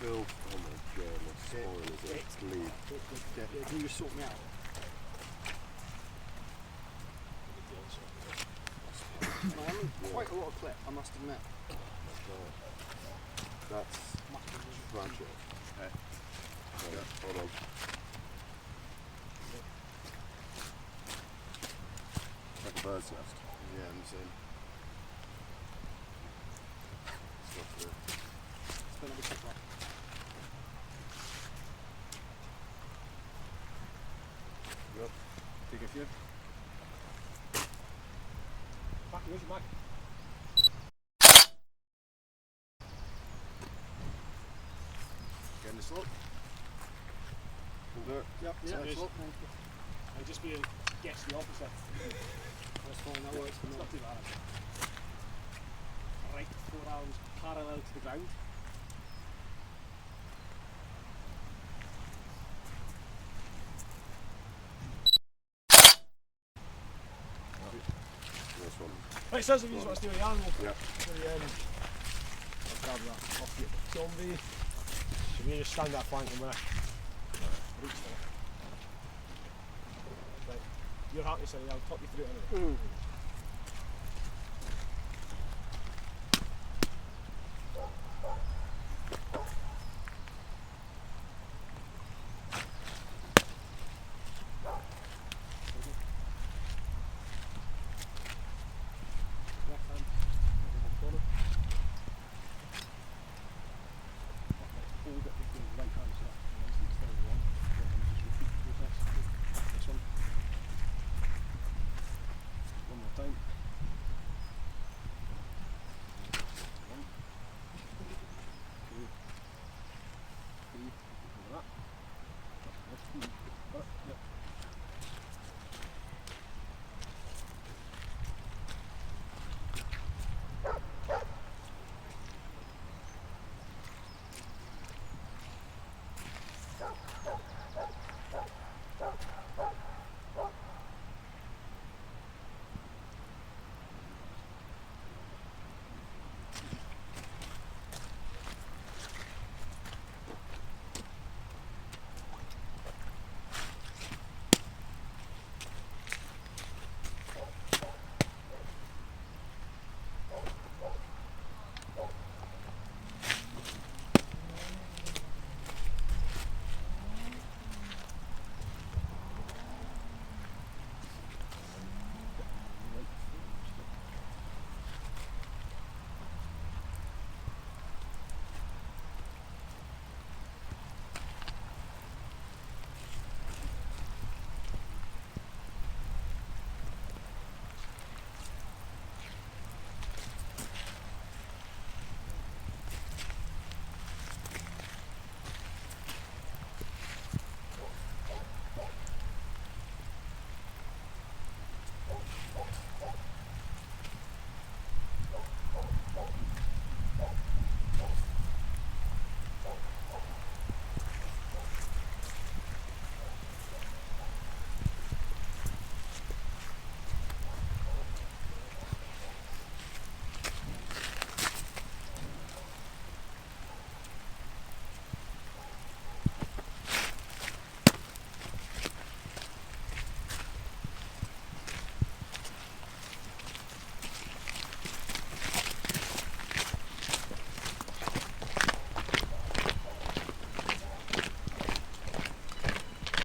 Filth. Oh my god, my spine is a bleed. Yeah, can you just sort me out? I'm in quite a lot of clip, I must admit. That's tragic. Okay. Yeah, hold on. Like a bird's nest. Yeah, I'm seeing. It's not good. It's been a bit tough. Yep. Take a few. Back, where's your mic? Getting the slope. Can do it. Yep, Yeah, yeah, it is. slope, thank you. And just being gets the opposite. That's fine, that works for It's me. not too bad. Right forearms parallel to the ground. Nice one. Right, so if you just want to steal the animal. Yeah. For the, I'll grab that off you. Zombie. So you just stand that flank and when I reach for it. Right. You're happy, so I'll talk you through it anyway.